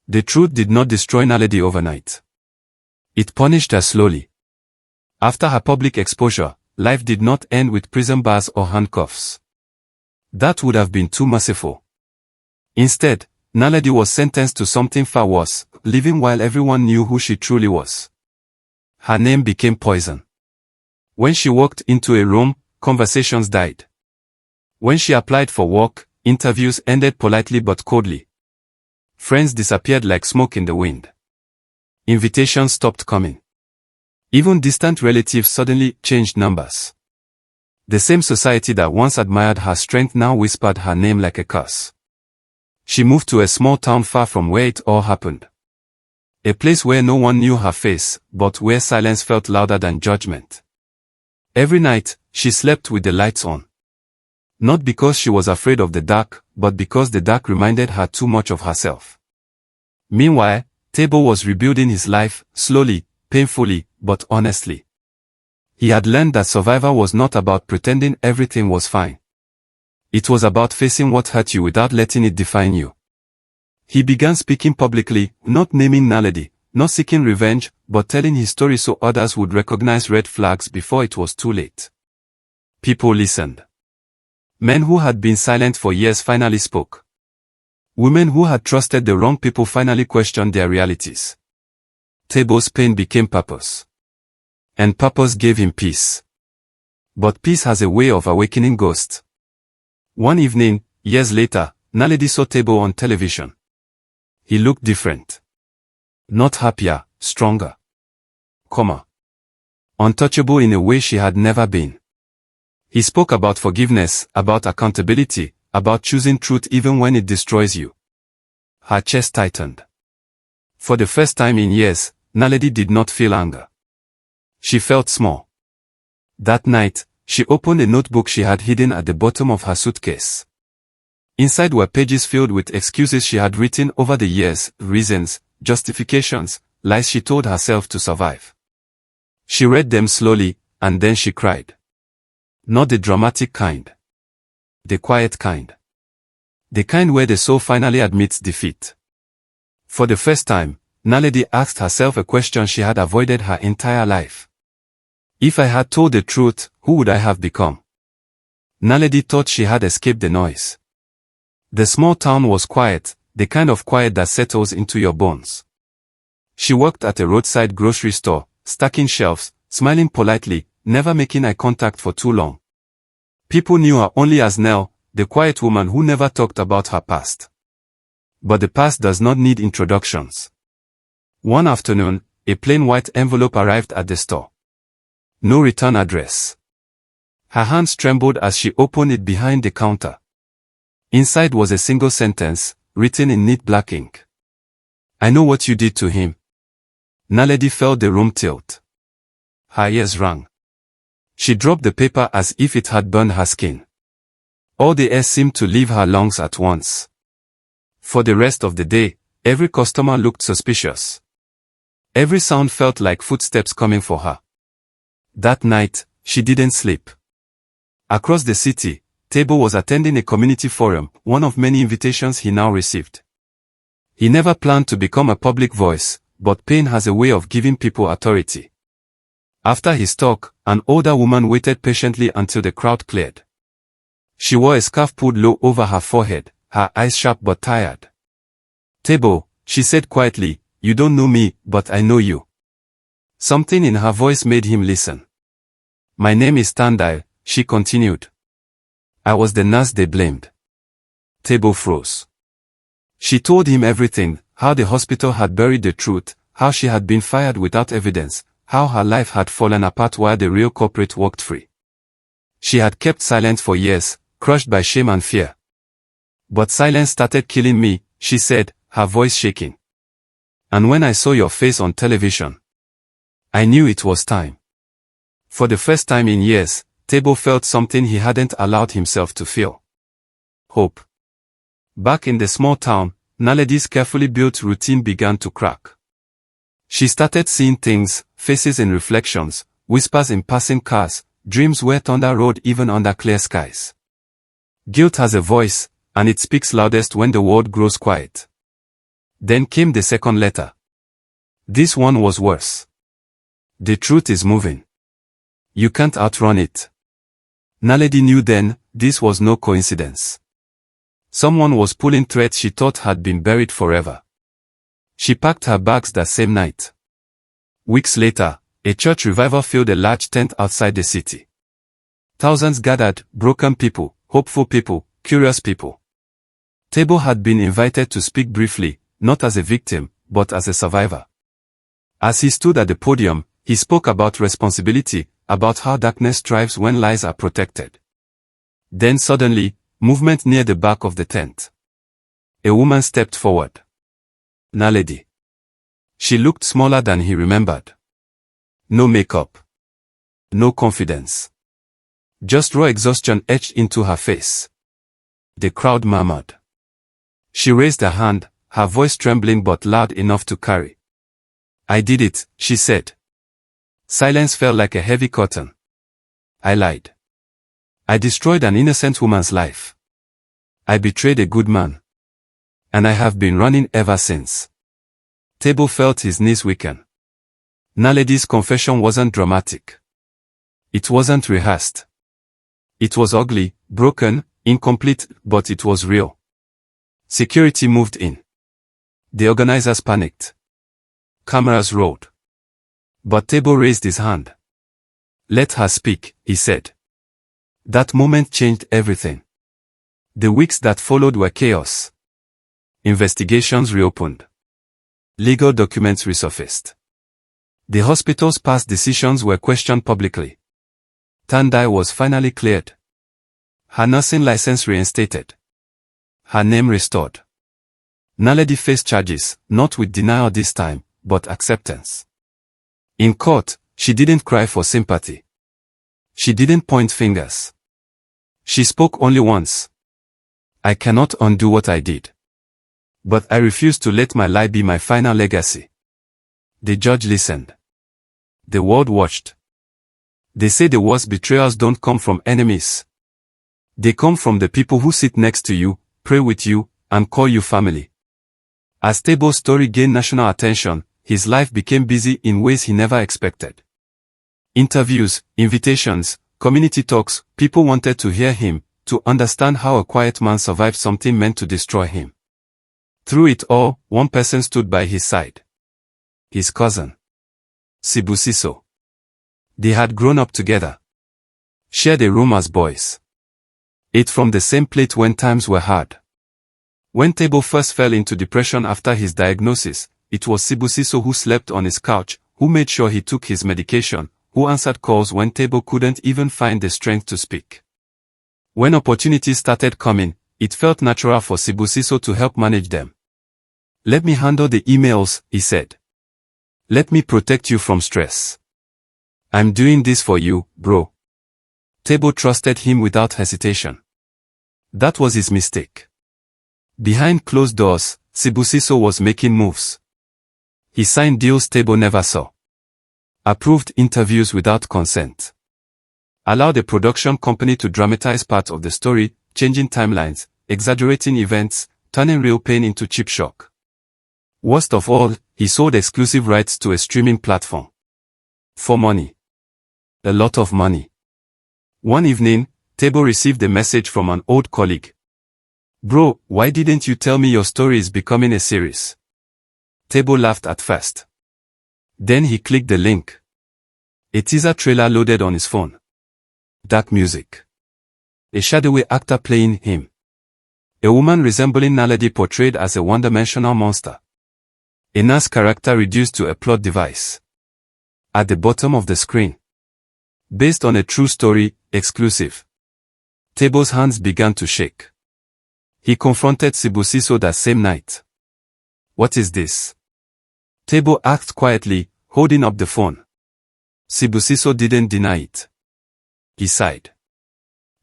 The truth did not destroy Naledi overnight. It punished her slowly. After her public exposure, life did not end with prison bars or handcuffs. That would have been too merciful. Instead, Naledi was sentenced to something far worse, living while everyone knew who she truly was. Her name became poison. When she walked into a room, conversations died. When she applied for work, interviews ended politely but coldly. Friends disappeared like smoke in the wind. Invitations stopped coming. Even distant relatives suddenly changed numbers. The same society that once admired her strength now whispered her name like a curse. She moved to a small town far from where it all happened. A place where no one knew her face, but where silence felt louder than judgment. Every night, she slept with the lights on. Not because she was afraid of the dark, but because the dark reminded her too much of herself. Meanwhile, Tabo was rebuilding his life, slowly, painfully, but honestly. He had learned that survival was not about pretending everything was fine. It was about facing what hurt you without letting it define you. He began speaking publicly, not naming Naledi, not seeking revenge, but telling his story so others would recognize red flags before it was too late. People listened. Men who had been silent for years finally spoke. Women who had trusted the wrong people finally questioned their realities. Tabo's pain became purpose. And purpose gave him peace. But peace has a way of awakening ghosts. One evening, years later, Naledi saw Tabo on television. He looked different. Not happier, stronger. Untouchable in a way she had never been. He spoke about forgiveness, about accountability, about choosing truth even when it destroys you. Her chest tightened. For the first time in years, Naledi did not feel anger. She felt small. That night, she opened a notebook she had hidden at the bottom of her suitcase. Inside were pages filled with excuses she had written over the years, reasons, justifications, lies she told herself to survive. She read them slowly, and then she cried. Not the dramatic kind. The quiet kind. The kind where the soul finally admits defeat. For the first time, Naledi asked herself a question she had avoided her entire life. If I had told the truth, who would I have become? Naledi thought she had escaped the noise. The small town was quiet, the kind of quiet that settles into your bones. She worked at a roadside grocery store, stacking shelves, smiling politely, never making eye contact for too long. People knew her only as Nell, the quiet woman who never talked about her past. But the past does not need introductions. One afternoon, a plain white envelope arrived at the store. No return address. Her hands trembled as she opened it behind the counter. Inside was a single sentence, written in neat black ink. I know what you did to him. Naledi felt the room tilt. Her ears rang. She dropped the paper as if it had burned her skin. All the air seemed to leave her lungs at once. For the rest of the day, every customer looked suspicious. Every sound felt like footsteps coming for her. That night, she didn't sleep. Across the city, Tabo was attending a community forum, one of many invitations he now received. He never planned to become a public voice, but pain has a way of giving people authority. After his talk, an older woman waited patiently until the crowd cleared. She wore a scarf pulled low over her forehead, her eyes sharp but tired. Tabo, she said quietly, you don't know me, but I know you. Something in her voice made him listen. My name is Tandile, she continued. I was the nurse they blamed. Tabo froze. She told him everything, how the hospital had buried the truth, how she had been fired without evidence, how her life had fallen apart while the real culprit walked free. She had kept silent for years, crushed by shame and fear. But silence started killing me, she said, her voice shaking. And when I saw your face on television, I knew it was time. For the first time in years, Tabo felt something he hadn't allowed himself to feel. Hope. Back in the small town, Naledi's carefully built routine began to crack. She started seeing things, faces in reflections, whispers in passing cars, dreams where thunder roared even under clear skies. Guilt has a voice, and it speaks loudest when the world grows quiet. Then came the second letter. This one was worse. The truth is moving. You can't outrun it. Naledi knew then, this was no coincidence. Someone was pulling threads she thought had been buried forever. She packed her bags that same night. Weeks later, a church revival filled a large tent outside the city. Thousands gathered, broken people, hopeful people, curious people. Table had been invited to speak briefly, not as a victim, but as a survivor. As he stood at the podium, he spoke about responsibility, about how darkness thrives when lies are protected. Then suddenly, movement near the back of the tent. A woman stepped forward. Naledi. She looked smaller than he remembered. No makeup. No confidence. Just raw exhaustion etched into her face. The crowd murmured. She raised her hand, her voice trembling but loud enough to carry. I did it, she said. Silence fell like a heavy curtain. I lied. I destroyed an innocent woman's life. I betrayed a good man. And I have been running ever since. Table felt his knees weaken. Naledi's confession wasn't dramatic. It wasn't rehearsed. It was ugly, broken, incomplete, but it was real. Security moved in. The organizers panicked. Cameras rolled. But Table raised his hand. Let her speak, he said. That moment changed everything. The weeks that followed were chaos. Investigations reopened. Legal documents resurfaced. The hospital's past decisions were questioned publicly. Tandai was finally cleared. Her nursing license reinstated. Her name restored. Naledi faced charges, not with denial this time, but acceptance. In court, she didn't cry for sympathy. She didn't point fingers. She spoke only once. I cannot undo what I did. But I refuse to let my lie be my final legacy. The judge listened. The world watched. They say the worst betrayals don't come from enemies. They come from the people who sit next to you, pray with you, and call you family. As Table's story gained national attention, his life became busy in ways he never expected. Interviews, invitations, community talks, people wanted to hear him, to understand how a quiet man survived something meant to destroy him. Through it all, one person stood by his side. His cousin. Sibusiso. They had grown up together. Shared a room as boys. Ate from the same plate when times were hard. When Table first fell into depression after his diagnosis, it was Sibusiso who slept on his couch, who made sure he took his medication, who answered calls when Table couldn't even find the strength to speak. When opportunities started coming, it felt natural for Sibusiso to help manage them. Let me handle the emails, he said. Let me protect you from stress. I'm doing this for you, bro. Table trusted him without hesitation. That was his mistake. Behind closed doors, Sibusiso was making moves. He signed deals Table never saw. Approved interviews without consent. Allowed a production company to dramatize parts of the story, changing timelines, exaggerating events, turning real pain into cheap shock. Worst of all, he sold exclusive rights to a streaming platform. For money. A lot of money. One evening, Table received a message from an old colleague. Bro, why didn't you tell me your story is becoming a series? Table laughed at first. Then he clicked the link. A teaser trailer loaded on his phone. Dark music. A shadowy actor playing him. A woman resembling Naledi portrayed as a one-dimensional monster. A nurse character reduced to a plot device. At the bottom of the screen. Based on a true story, exclusive. Table's hands began to shake. He confronted Sibusiso that same night. What is this? Table asked quietly, holding up the phone. Sibusiso didn't deny it. He sighed.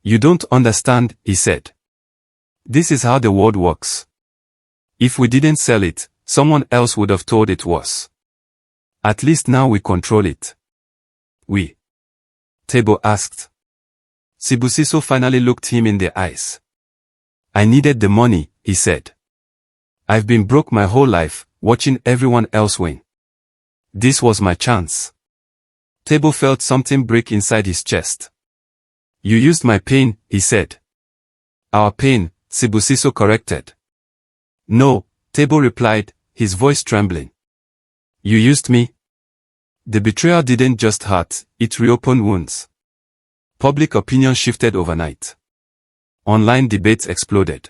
You don't understand, he said. This is how the world works. If we didn't sell it, someone else would have told it was. At least now we control it. We? Table asked. Sibusiso finally looked him in the eyes. I needed the money, he said. I've been broke my whole life, watching everyone else win. This was my chance. Table felt something break inside his chest. You used my pain, he said. Our pain, Sibusiso corrected. No, Table replied, his voice trembling. You used me? The betrayal didn't just hurt, it reopened wounds. Public opinion shifted overnight. Online debates exploded.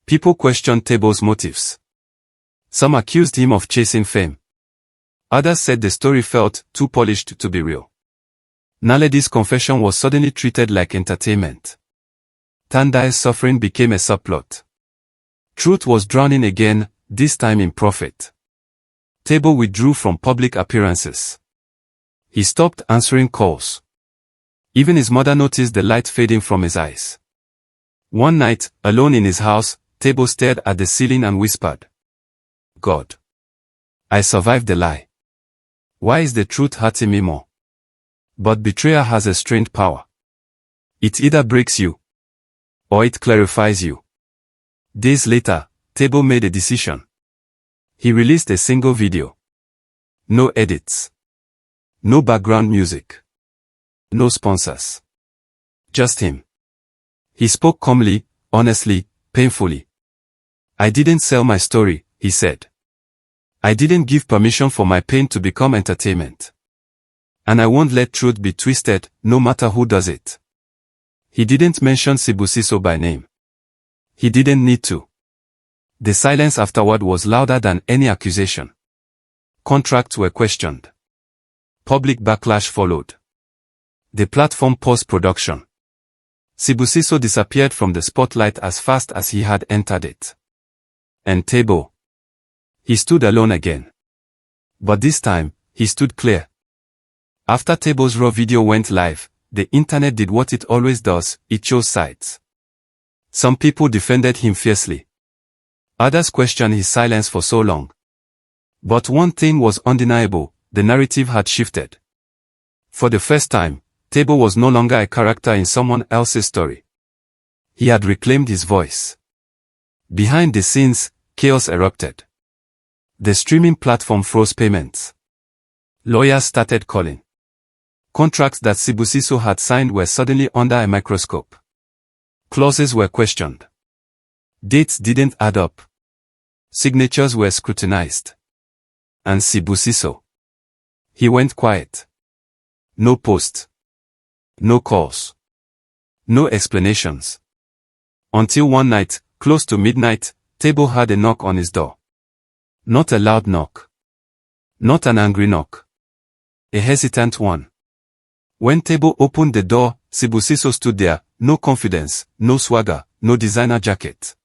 People questioned Table's motives. Some accused him of chasing fame. Others said the story felt too polished to be real. Naledi's confession was suddenly treated like entertainment. Tandai's suffering became a subplot. Truth was drowning again, this time in profit. Table withdrew from public appearances. He stopped answering calls. Even his mother noticed the light fading from his eyes. One night, alone in his house, Table stared at the ceiling and whispered, God, I survived the lie. Why is the truth hurting me more? But betrayal has a strange power. It either breaks you, or it clarifies you. Days later, Table made a decision. He released a single video. No edits. No background music. No sponsors. Just him. He spoke calmly, honestly, painfully. I didn't sell my story, he said. I didn't give permission for my pain to become entertainment. And I won't let truth be twisted, no matter who does it. He didn't mention Sibusiso by name. He didn't need to. The silence afterward was louder than any accusation. Contracts were questioned. Public backlash followed. The platform paused production. Sibusiso disappeared from the spotlight as fast as he had entered it. And Table. He stood alone again. But this time, he stood clear. After Table's raw video went live, the internet did what it always does, it chose sides. Some people defended him fiercely. Others questioned his silence for so long. But one thing was undeniable, the narrative had shifted. For the first time, Table was no longer a character in someone else's story. He had reclaimed his voice. Behind the scenes, chaos erupted. The streaming platform froze payments. Lawyers started calling. Contracts that Sibusiso had signed were suddenly under a microscope. Clauses were questioned. Dates didn't add up. Signatures were scrutinized. And Sibusiso. He went quiet. No post. No calls. No explanations. Until one night, close to midnight, Table had a knock on his door. Not a loud knock. Not an angry knock. A hesitant one. When Table opened the door, Sibusiso stood there, no confidence, no swagger, no designer jacket.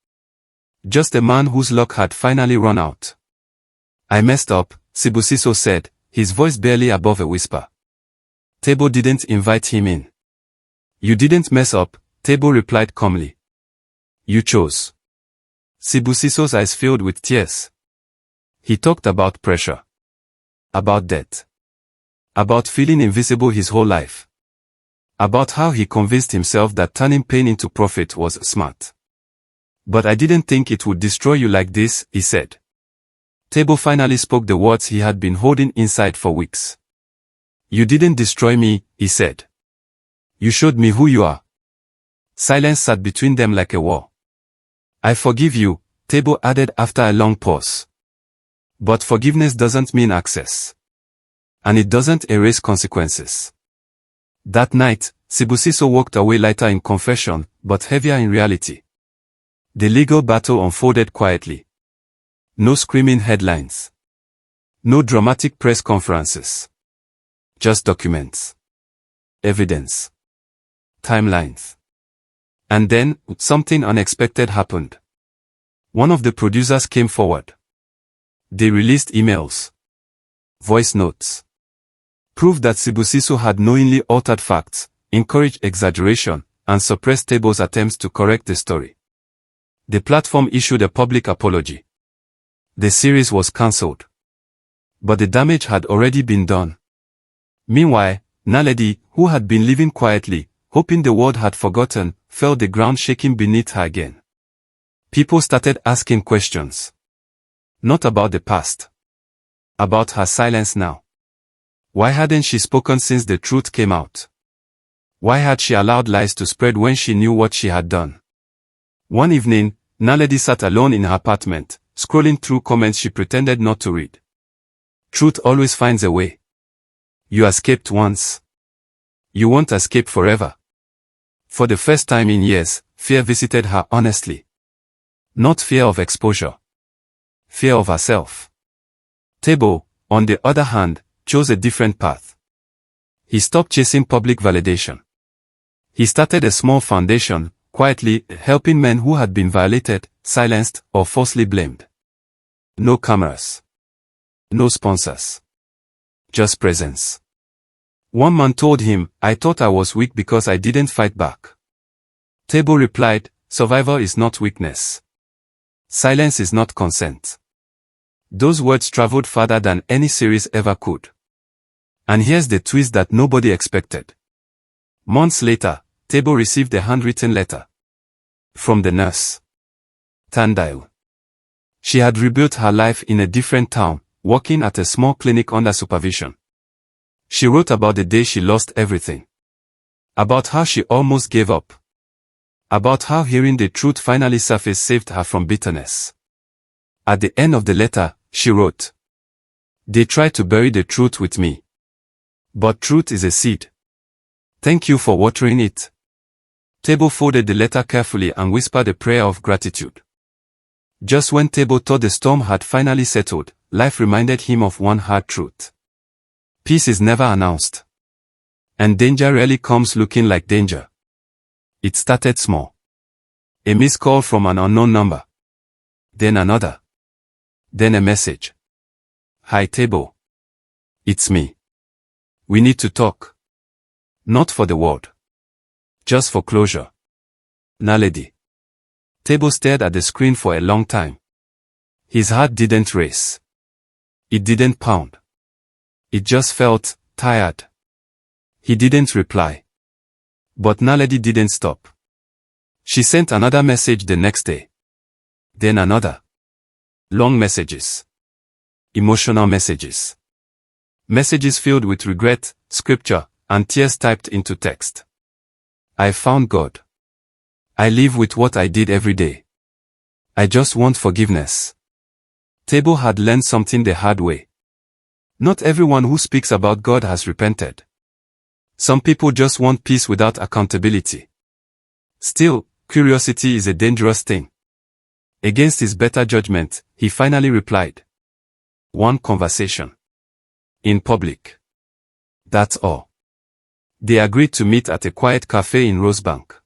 Just a man whose luck had finally run out. I messed up, Sibusiso said, his voice barely above a whisper. Table didn't invite him in. You didn't mess up, Table replied calmly. You chose. Sibusiso's eyes filled with tears. He talked about pressure. About debt. About feeling invisible his whole life. About how he convinced himself that turning pain into profit was smart. But I didn't think it would destroy you like this, he said. Table finally spoke the words he had been holding inside for weeks. You didn't destroy me, he said. You showed me who you are. Silence sat between them like a wall. I forgive you, Table added after a long pause. But forgiveness doesn't mean access. And it doesn't erase consequences. That night, Sibusiso walked away lighter in confession, but heavier in reality. The legal battle unfolded quietly. No screaming headlines. No dramatic press conferences. Just documents. Evidence. Timelines. And then, something unexpected happened. One of the producers came forward. They released emails. Voice notes. Proof that Sibusiso had knowingly altered facts, encouraged exaggeration, and suppressed Table's attempts to correct the story. The platform issued a public apology. The series was cancelled. But the damage had already been done. Meanwhile, Naledi, who had been living quietly, hoping the world had forgotten, felt the ground shaking beneath her again. People started asking questions. Not about the past. About her silence now. Why hadn't she spoken since the truth came out? Why had she allowed lies to spread when she knew what she had done? One evening, Naledi sat alone in her apartment, scrolling through comments she pretended not to read. Truth always finds a way. You escaped once. You won't escape forever. For the first time in years, fear visited her honestly. Not fear of exposure. Fear of herself. Tebo, on the other hand, chose a different path. He stopped chasing public validation. He started a small foundation, quietly helping men who had been violated, silenced, or falsely blamed. No cameras. No sponsors. Just presence. One man told him, "I thought I was weak because I didn't fight back." Tebo replied, "Survival is not weakness. Silence is not consent." Those words traveled farther than any series ever could. And here's the twist that nobody expected. Months later, Tebo received a handwritten letter. From the nurse. Tandile. She had rebuilt her life in a different town, working at a small clinic under supervision. She wrote about the day she lost everything. About how she almost gave up. About how hearing the truth finally surfaced saved her from bitterness. At the end of the letter, she wrote, "They tried to bury the truth with me. But truth is a seed. Thank you for watering it." Tebo folded the letter carefully and whispered a prayer of gratitude. Just when Tebo thought the storm had finally settled, life reminded him of one hard truth. Peace is never announced. And danger rarely comes looking like danger. It started small. A missed call from an unknown number. Then another. Then a message. "Hi Tebo. It's me. We need to talk. Not for the world. Just for closure. Naledi." Tebo stared at the screen for a long time. His heart didn't race. It didn't pound. It just felt tired. He didn't reply. But Naledi didn't stop. She sent another message the next day. Then another. Long messages. Emotional messages. Messages filled with regret, scripture, and tears typed into text. "I found God. I live with what I did every day. I just want forgiveness." Tebo had learned something the hard way. Not everyone who speaks about God has repented. Some people just want peace without accountability. Still, curiosity is a dangerous thing. Against his better judgment, he finally replied. One conversation. In public. That's all. They agreed to meet at a quiet cafe in Rosebank.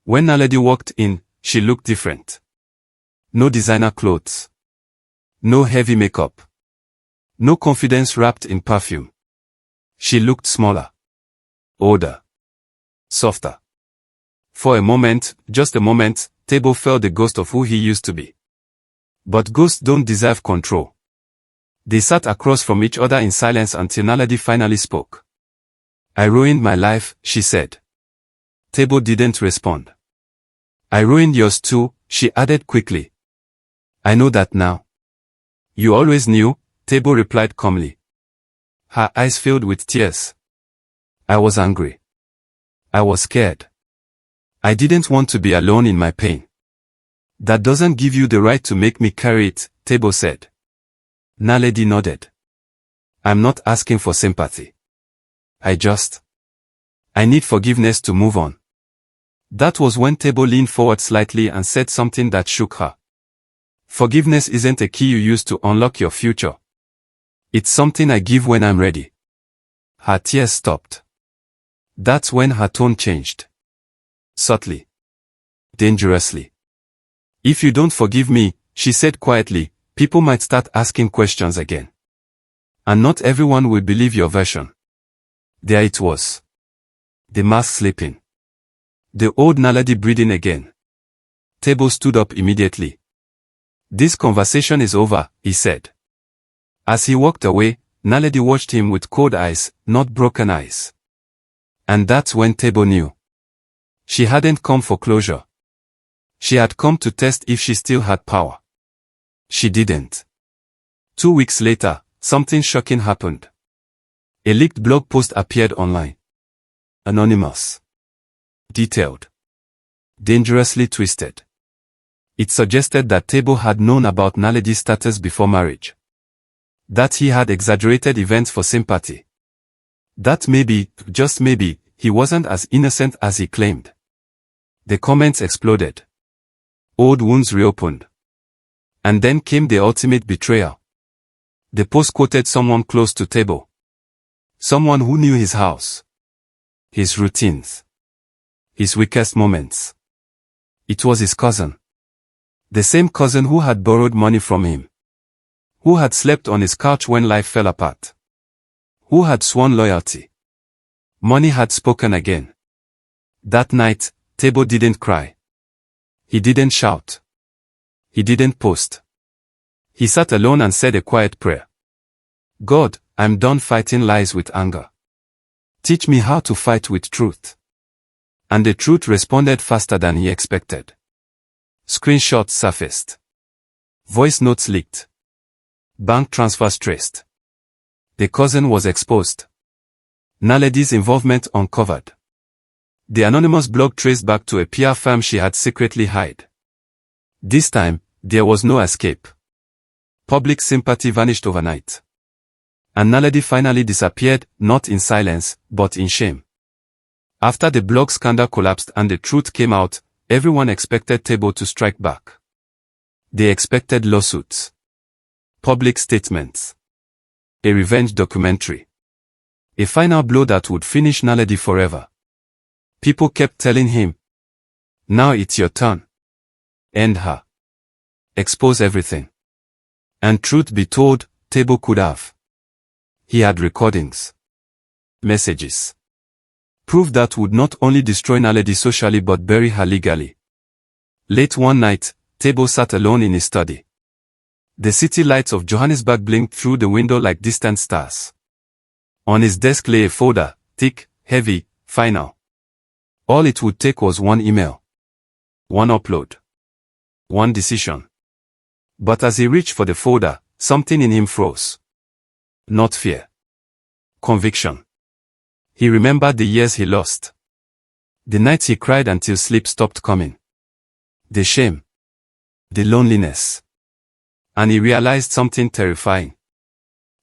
When Naledi walked in, she looked different. No designer clothes. No heavy makeup. No confidence wrapped in perfume. She looked smaller. Older. Softer. For a moment, just a moment, Tebo felt the ghost of who he used to be. But ghosts don't deserve control. They sat across from each other in silence until Naledi finally spoke. "I ruined my life," she said. Tebo didn't respond. "I ruined yours too," she added quickly. "I know that now." "You always knew," Tebo replied calmly. Her eyes filled with tears. "I was angry. I was scared. I didn't want to be alone in my pain." "That doesn't give you the right to make me carry it," Tebo said. Naledi nodded. "I'm not asking for sympathy. I need forgiveness to move on." That was when Tebo leaned forward slightly and said something that shook her. "Forgiveness isn't a key you use to unlock your future. It's something I give when I'm ready." Her tears stopped. That's when her tone changed. Subtly. Dangerously. "If you don't forgive me," she said quietly, "people might start asking questions again. And not everyone will believe your version." There it was. The mask slipping. The old Naledi breathing again. Tebo stood up immediately. "This conversation is over," he said. As he walked away, Naledi watched him with cold eyes, not broken eyes. And that's when Tebo knew. She hadn't come for closure. She had come to test if she still had power. She didn't. 2 weeks later, something shocking happened. A leaked blog post appeared online. Anonymous. Detailed. Dangerously twisted. It suggested that Table had known about Naledi's status before marriage. That he had exaggerated events for sympathy. That maybe, just maybe, he wasn't as innocent as he claimed. The comments exploded. Old wounds reopened. And then came the ultimate betrayal. The post quoted someone close to Table. Someone who knew his house. His routines. His weakest moments. It was his cousin. The same cousin who had borrowed money from him. Who had slept on his couch when life fell apart. Who had sworn loyalty. Money had spoken again. That night, Table didn't cry. He didn't shout. He didn't post. He sat alone and said a quiet prayer. God, I'm done fighting lies with anger. Teach me how to fight with truth. And the truth responded faster than he expected. Screenshots surfaced. Voice notes leaked. Bank transfers traced. The cousin was exposed. Naledi's involvement uncovered. The anonymous blog traced back to a PR firm she had secretly hid. This time, there was no escape. Public sympathy vanished overnight. And Naledi finally disappeared, not in silence, but in shame. After the blog scandal collapsed and the truth came out, everyone expected Table to strike back. They expected lawsuits. Public statements. A revenge documentary. A final blow that would finish Naledi forever. People kept telling him, now it's your turn. End her. Expose everything. And truth be told, Table could have. He had recordings. Messages. Proof that would not only destroy Naledi socially but bury her legally. Late one night, Table sat alone in his study. The city lights of Johannesburg blinked through the window like distant stars. On his desk lay a folder, thick, heavy, final. All it would take was one email. One upload. One decision. But as he reached for the folder, something in him froze. Not fear. Conviction. He remembered the years he lost. The nights he cried until sleep stopped coming. The shame. The loneliness. And he realized something terrifying.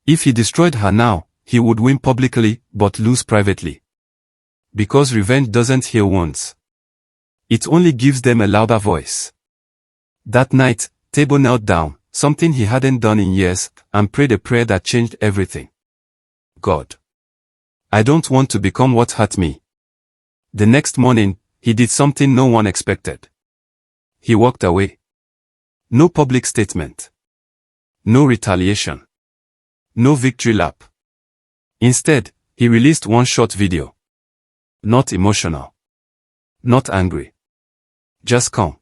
If he destroyed her now, he would win publicly, but lose privately. Because revenge doesn't heal wounds. It only gives them a louder voice. That night, Table knelt down, something he hadn't done in years, and prayed a prayer that changed everything. God. I don't want to become what hurt me. The next morning, he did something no one expected. He walked away. No public statement. No retaliation. No victory lap. Instead, he released one short video. Not emotional. Not angry. Just calm.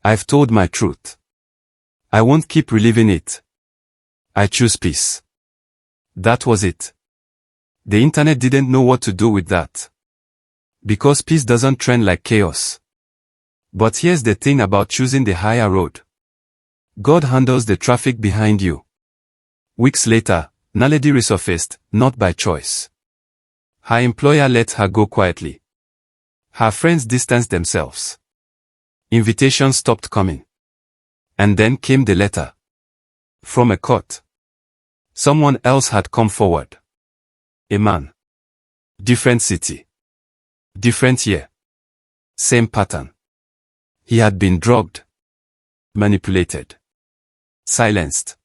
I've told my truth. I won't keep reliving it. I choose peace. That was it. The internet didn't know what to do with that. Because peace doesn't trend like chaos. But here's the thing about choosing the higher road. God handles the traffic behind you. Weeks later, Naledi resurfaced, not by choice. Her employer let her go quietly. Her friends distanced themselves. Invitations stopped coming. And then came the letter. From a court. Someone else had come forward. A man. Different city. Different year. Same pattern. He had been drugged. Manipulated. Silenced.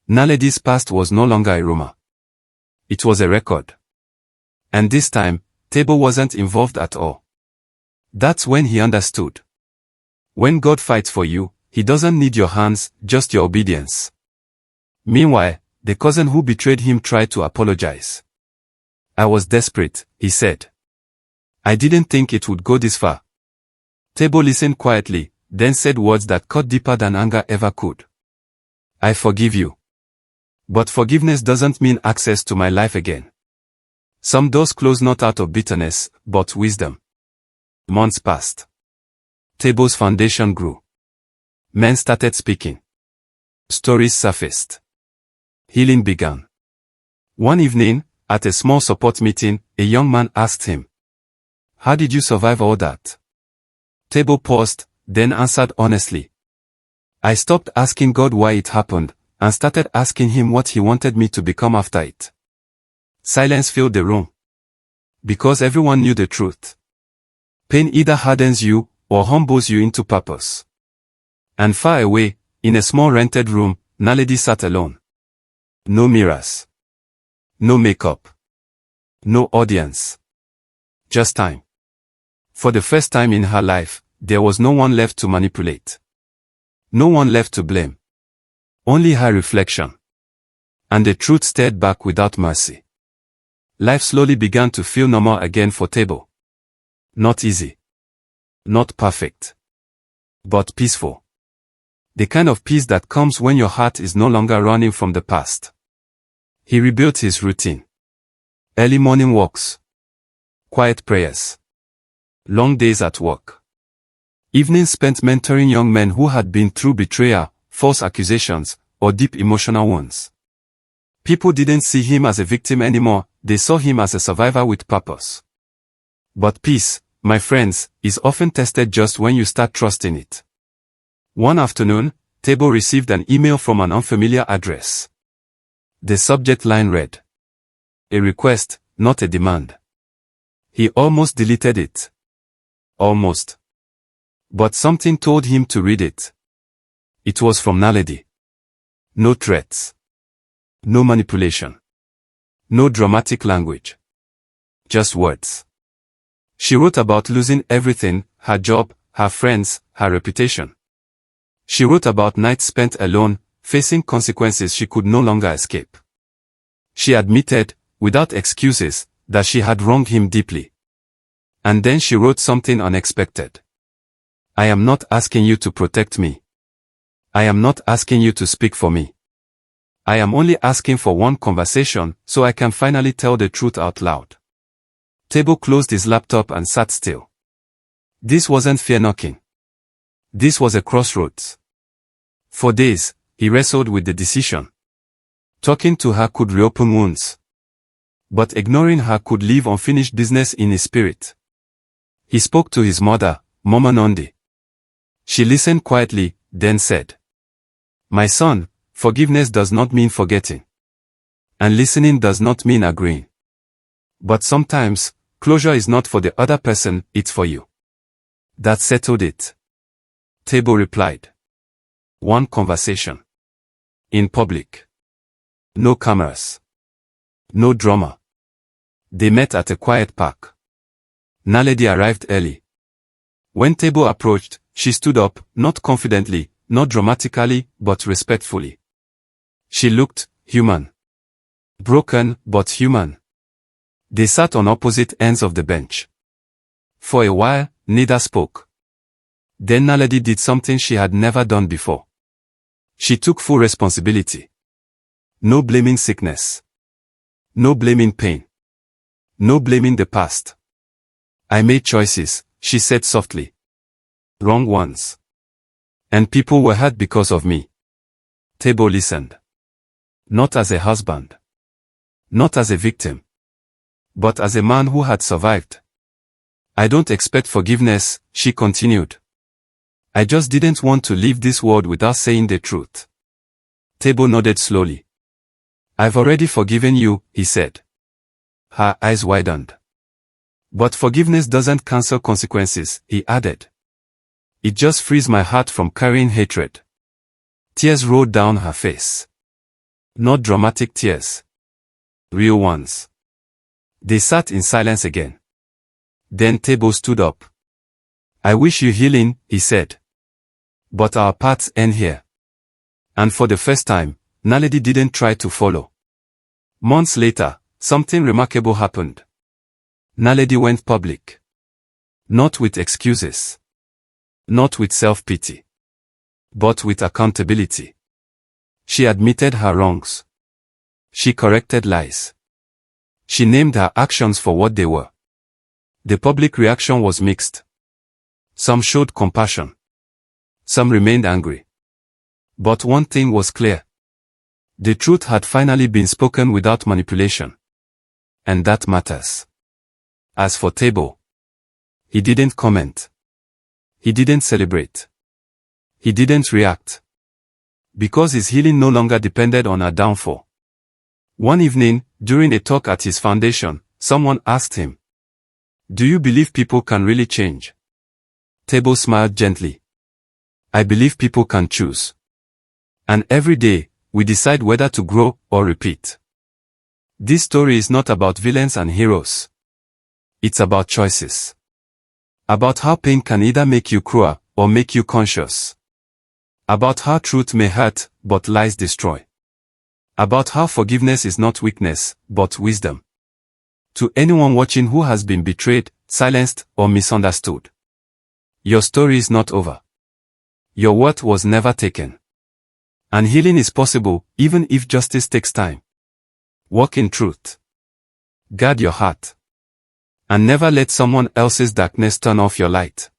Naledi's past was no longer a rumor. It was a record. And this time, Table wasn't involved at all. That's when he understood. When God fights for you, He doesn't need your hands, just your obedience. Meanwhile, the cousin who betrayed him tried to apologize. I was desperate, he said. I didn't think it would go this far. Table listened quietly, then said words that cut deeper than anger ever could. I forgive you. But forgiveness doesn't mean access to my life again. Some doors close not out of bitterness, but wisdom. Months passed. Table's foundation grew. Men started speaking. Stories surfaced. Healing began. One evening, at a small support meeting, a young man asked him, "How did you survive all that?" Table paused, then answered honestly, "I stopped asking God why it happened, and started asking Him what He wanted me to become after it." Silence filled the room. Because everyone knew the truth. Pain either hardens you, or humbles you into purpose. And far away, in a small rented room, Naledi sat alone. No mirrors. No makeup. No audience. Just time. For the first time in her life, there was no one left to manipulate. No one left to blame. Only her reflection. And the truth stared back without mercy. Life slowly began to feel normal again for Table. Not easy. Not perfect. But peaceful. The kind of peace that comes when your heart is no longer running from the past. He rebuilt his routine. Early morning walks. Quiet prayers. Long days at work. Evenings spent mentoring young men who had been through betrayal, false accusations, or deep emotional wounds. People didn't see him as a victim anymore, they saw him as a survivor with purpose. But peace, my friends, is often tested just when you start trusting it. One afternoon, Table received an email from an unfamiliar address. The subject line read, "A request, not a demand." He almost deleted it. Almost. But something told him to read it. It was from Naledi. No threats. No manipulation. No dramatic language. Just words. She wrote about losing everything, her job, her friends, her reputation. She wrote about nights spent alone, facing consequences she could no longer escape. She admitted, without excuses, that she had wronged him deeply. And then she wrote something unexpected. "I am not asking you to protect me. I am not asking you to speak for me. I am only asking for one conversation, so I can finally tell the truth out loud." Table closed his laptop and sat still. This wasn't fear knocking. This was a crossroads. For days, he wrestled with the decision. Talking to her could reopen wounds. But ignoring her could leave unfinished business in his spirit. He spoke to his mother, Mama Nondi. She listened quietly, then said, "My son, forgiveness does not mean forgetting. And listening does not mean agreeing. But sometimes, closure is not for the other person, it's for you." That settled it. Table replied. One conversation. In public. No cameras. No drama. They met at a quiet park. Naledi arrived early. When Table approached, she stood up, not confidently, not dramatically, but respectfully. She looked human. Broken, but human. They sat on opposite ends of the bench. For a while, neither spoke. Then Naledi did something she had never done before. She took full responsibility. No blaming sickness. No blaming pain. No blaming the past. "I made choices," she said softly. "Wrong ones. And people were hurt because of me." Table listened. Not as a husband. Not as a victim. But as a man who had survived. "I don't expect forgiveness," she continued. "I just didn't want to leave this world without saying the truth." Table nodded slowly. "I've already forgiven you," he said. Her eyes widened. "But forgiveness doesn't cancel consequences," he added. "It just frees my heart from carrying hatred." Tears rolled down her face. Not dramatic tears. Real ones. They sat in silence again. Then Table stood up. "I wish you healing," he said. "But our paths end here." And for the first time, Naledi didn't try to follow. Months later, something remarkable happened. Naledi went public. Not with excuses. Not with self-pity. But with accountability. She admitted her wrongs. She corrected lies. She named her actions for what they were. The public reaction was mixed. Some showed compassion. Some remained angry. But one thing was clear. The truth had finally been spoken without manipulation. And that matters. As for Table, he didn't comment. He didn't celebrate. He didn't react. Because his healing no longer depended on her downfall. One evening, during a talk at his foundation, someone asked him, "Do you believe people can really change?" Table smiled gently. "I believe people can choose. And every day, we decide whether to grow or repeat." This story is not about villains and heroes. It's about choices. About how pain can either make you cruel or make you conscious. About how truth may hurt, but lies destroy. About how forgiveness is not weakness, but wisdom. To anyone watching who has been betrayed, silenced, or misunderstood, your story is not over. Your worth was never taken. And healing is possible, even if justice takes time. Walk in truth. Guard your heart. And never let someone else's darkness turn off your light.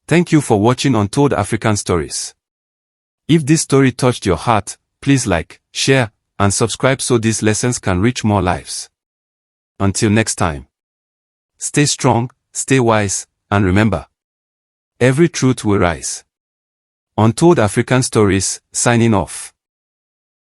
Thank you for watching Untold African Stories. If this story touched your heart, please like, share, and subscribe so these lessons can reach more lives. Until next time. Stay strong, stay wise, and remember, every truth will rise. Untold African Stories, signing off.